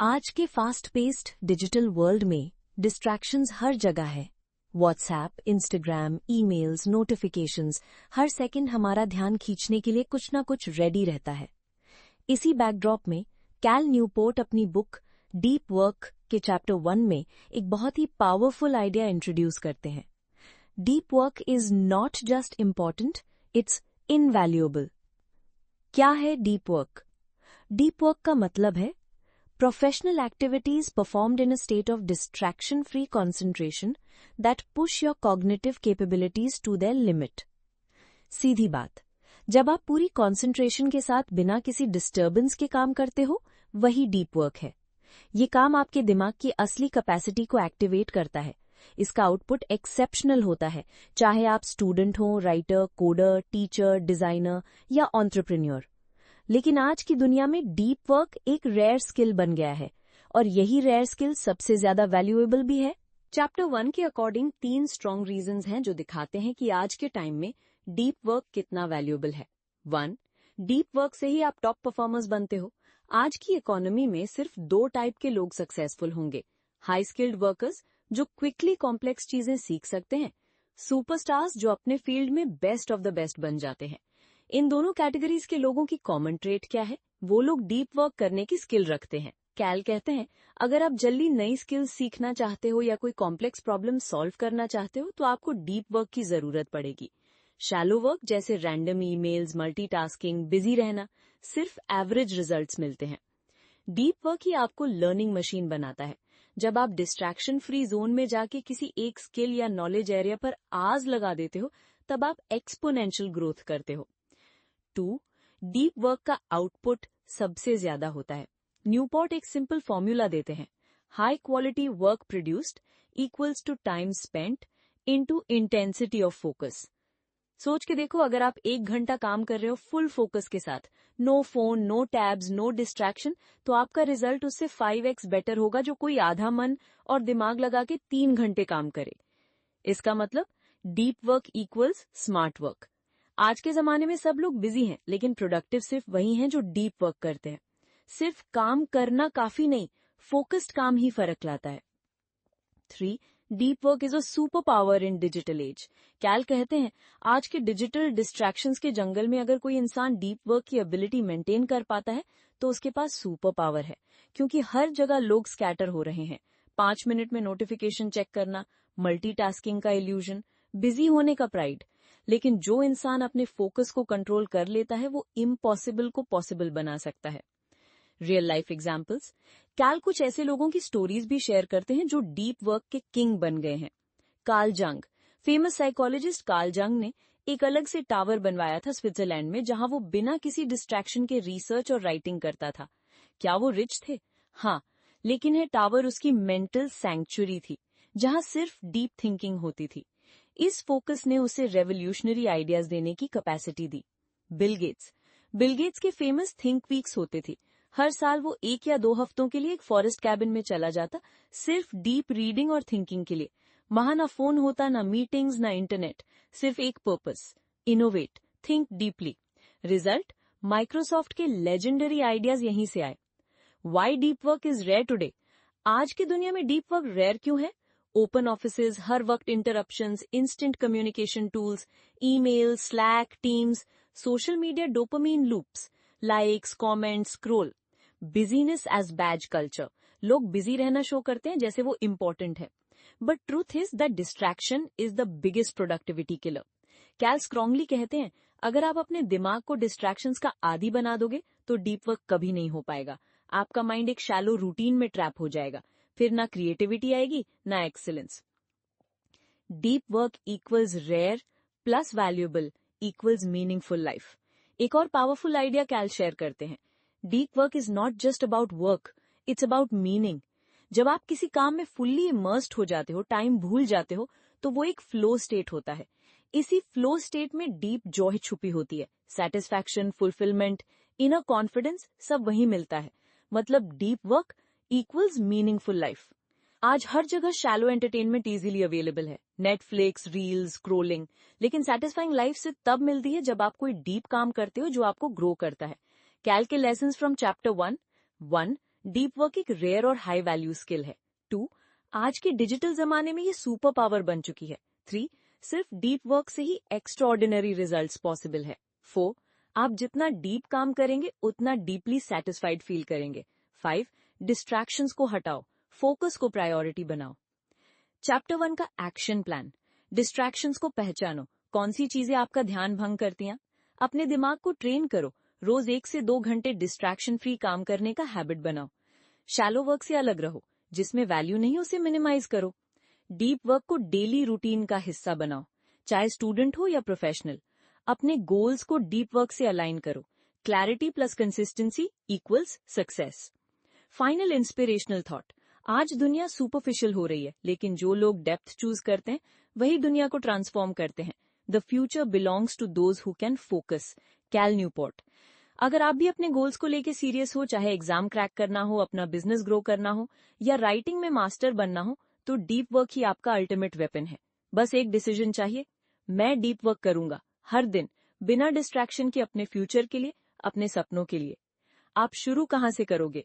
आज के fast paced digital world में डिस्ट्रैक्शंस हर जगह है। व्हाट्सएप, इंस्टाग्राम, ईमेल्स, नोटिफिकेशंस, हर सेकंड हमारा ध्यान खींचने के लिए कुछ ना कुछ रेडी रहता है। इसी बैकड्रॉप में कैल न्यूपोर्ट अपनी बुक डीप वर्क के चैप्टर 1 में एक बहुत ही पावरफुल आइडिया इंट्रोड्यूस करते हैं। Deep work is not just important, it's invaluable. क्या है डीप वर्क? डीप वर्क का मतलब है professional activities performed in a state of distraction-free concentration that push your cognitive capabilities to their limit. सीधी बात, जब आप पूरी concentration के साथ बिना किसी disturbance के काम करते हो, वही deep work है। ये काम आपके दिमाग की असली capacity को activate करता है। इसका आउटपुट एक्सेप्शनल होता है, चाहे आप स्टूडेंट हो, राइटर, कोडर, टीचर, डिजाइनर या एंटरप्रेन्योर। लेकिन आज की दुनिया में डीप वर्क एक रेयर स्किल बन गया है और यही रेयर स्किल सबसे ज्यादा वैल्यूएबल भी है। चैप्टर 1 के अकॉर्डिंग 3 स्ट्रॉन्ग रीजंस हैं जो दिखाते हैं कि आज के टाइम में डीप वर्क कितना वैल्यूएबल है। 1. डीप वर्क से ही आप टॉप परफॉर्मर्स बनते हो। आज की इकोनॉमी में सिर्फ 2 टाइप के लोग सक्सेसफुल होंगे, हाई स्किल्ड वर्कर्स जो क्विकली कॉम्प्लेक्स चीजें सीख सकते हैं, सुपरस्टार्स जो अपने फील्ड में बेस्ट ऑफ द बेस्ट बन जाते हैं। इन दोनों कैटेगरीज के लोगों की कॉमन ट्रेट क्या है? वो लोग डीप वर्क करने की स्किल रखते हैं। कैल कहते हैं, अगर आप जल्दी नई स्किल्स सीखना चाहते हो या कोई कॉम्प्लेक्स प्रॉब्लम सॉल्व करना चाहते हो तो आपको डीप वर्क की जरूरत पड़ेगी। शैलो वर्क जैसे रैंडम ईमेल्स, मल्टीटास्किंग, बिजी रहना, सिर्फ एवरेज रिजल्ट्स मिलते हैं। डीप वर्क ही आपको लर्निंग मशीन बनाता है। जब आप डिस्ट्रैक्शन फ्री जोन में जाके किसी एक स्किल या नॉलेज एरिया पर आग लगा देते हो, तब आप एक्सपोनेंशियल ग्रोथ करते हो। 2. डीप वर्क का आउटपुट सबसे ज्यादा होता है। न्यूपोर्ट एक सिंपल फॉर्मूला देते हैं, high quality work produced equals to time spent into intensity of focus. सोच के देखो, अगर आप 1 घंटा काम कर रहे हो फुल फोकस के साथ, no phone, no tabs, no distraction, तो आपका रिजल्ट उससे 5x बेटर होगा जो कोई आधा मन और दिमाग लगा के 3 घंटे काम करे। इसका मतलब deep work equals smart work. आज के जमाने में सब लोग बिजी हैं, लेकिन प्रोडक्टिव सिर्फ वही हैं जो डीप वर्क करते हैं। सिर्फ काम करना काफी नहीं, फोकस्ड काम ही फर्क लाता है। 3. Deep work is a super power in digital age. Cal कहते हैं, आज के डिजिटल डिस्ट्रैक्शंस के जंगल में अगर कोई इंसान डीप वर्क की एबिलिटी मेंटेन कर पाता है तो उसके पास सुपर पावर है, क्योंकि हर जगह लोग स्कैटर हो रहे हैं। 5 मिनट में नोटिफिकेशन चेक करना, मल्टीटास्किंग का इल्यूजन, बिजी होने का प्राइड। लेकिन जो इंसान अपने फोकस को कंट्रोल कर लेता है वो इम्पॉसिबल को पॉसिबल बना सकता है। रियल लाइफ एग्जाम्पल्स, कैल कुछ ऐसे लोगों की स्टोरीज भी शेयर करते हैं जो डीप वर्क के किंग बन गए हैं। कार्ल जंग, फेमस साइकोलॉजिस्ट कार्ल जंग ने एक अलग से टावर बनवाया था स्विट्जरलैंड में, जहां वो बिना किसी डिस्ट्रैक्शन के रिसर्च और राइटिंग करता था। क्या वो रिच थे? हाँ, लेकिन ये टावर उसकी मेंटल सैंक्चुरी थी, जहां सिर्फ डीप थिंकिंग होती थी। इस फोकस ने उसे रेवोल्यूशनरी आइडियाज देने की कैपेसिटी दी। बिल गेट्स के फेमस थिंक वीक्स होते थे। हर साल वो 1 या 2 हफ्तों के लिए एक फॉरेस्ट कैबिन में चला जाता, सिर्फ डीप रीडिंग और थिंकिंग के लिए। वहां ना फोन होता, ना मीटिंग्स, ना इंटरनेट, सिर्फ एक purpose, innovate, think deeply. Result, Microsoft के लेजेंडरी आइडियाज यहीं से आए। Why deep work is rare today? आज की दुनिया में डीप वर्क रेयर क्यों है? ओपन ऑफिसेज, हर वक्त interruptions, instant communication tools, email, Slack, Teams, social media dopamine loops, likes, comments, scroll. Busyness as badge culture, लोग बिजी रहना शो करते हैं जैसे वो इम्पोर्टेंट है। But truth is that distraction is the biggest productivity killer. Cal strongly कहते हैं, अगर आप अपने दिमाग को डिस्ट्रैक्शंस का आदी बना दोगे तो डीप वर्क कभी नहीं हो पाएगा। आपका माइंड एक शैलो रूटीन में ट्रैप हो जाएगा, फिर ना क्रिएटिविटी आएगी ना excellence. Deep work equals rear plus valuable equals meaningful life. एक और पावरफुल आइडिया कैल शेयर करते हैं, deep work is not just about work, it's about meaning. जब आप किसी काम में फुल्ली इमर्स्ड हो जाते हो, टाइम भूल जाते हो, तो वो एक फ्लो स्टेट होता है। इसी फ्लो स्टेट में डीप जॉय छुपी होती है, सेटिस्फैक्शन, फुलफिलमेंट, इनर कॉन्फिडेंस, सब वहीं मिलता है। मतलब deep work equals meaningful life. आज हर जगह शैलो एंटरटेनमेंट इजीली अवेलेबल है, नेटफ्लिक्स, रील्स, स्क्रोलिंग, लेकिन सैटिस्फाइंग लाइफ से तब मिलती है जब आप कोई डीप काम करते हो जो आपको ग्रो करता है। कैल के lessons from chapter 1, deep work एक रेयर और हाई वैल्यू स्किल है। 2, आज के डिजिटल जमाने में ये सुपर पावर बन चुकी है। 3, सिर्फ डीप वर्क से ही एक्स्ट्राऑर्डिनरी रिजल्ट्स पॉसिबल है। 4, आप जितना डीप काम करेंगे उतना डीपली सेटिस्फाइड फील करेंगे। 5, डिस्ट्रैक्शंस को हटाओ, फोकस को प्रायोरिटी बनाओ। चैप्टर 1 का एक्शन प्लान। डिस्ट्रैक्शंस को पहचानो, कौन सी चीजें आपका ध्यान भंग करती हैं। अपने दिमाग को ट्रेन करो, रोज 1 से 2 घंटे डिस्ट्रैक्शन फ्री काम करने का हैबिट बनाओ। शैलो वर्क से अलग रहो, जिसमें वैल्यू नहीं उसे मिनिमाइज करो। डीप वर्क को डेली रूटीन का हिस्सा बनाओ, चाहे स्टूडेंट हो या प्रोफेशनल। अपने गोल्स को डीप वर्क से अलाइन करो। Clarity plus consistency equals success. Final inspirational thought. आज दुनिया सुपरफिशियल हो रही है, लेकिन जो लोग डेप्थ चूज करते हैं वही दुनिया को ट्रांसफॉर्म करते हैं। The future belongs to those who can focus. Cal Newport. अगर आप भी अपने गोल्स को लेके सीरियस हो, चाहे एग्जाम क्रैक करना हो, अपना बिजनेस ग्रो करना हो या राइटिंग में मास्टर बनना हो, तो डीप वर्क ही आपका अल्टीमेट वेपन है। बस एक डिसीजन चाहिए, मैं डीप वर्क करूंगा हर दिन, बिना डिस्ट्रैक्शन के, अपने फ्यूचर के लिए, अपने सपनों के लिए। आप शुरू कहां से करोगे?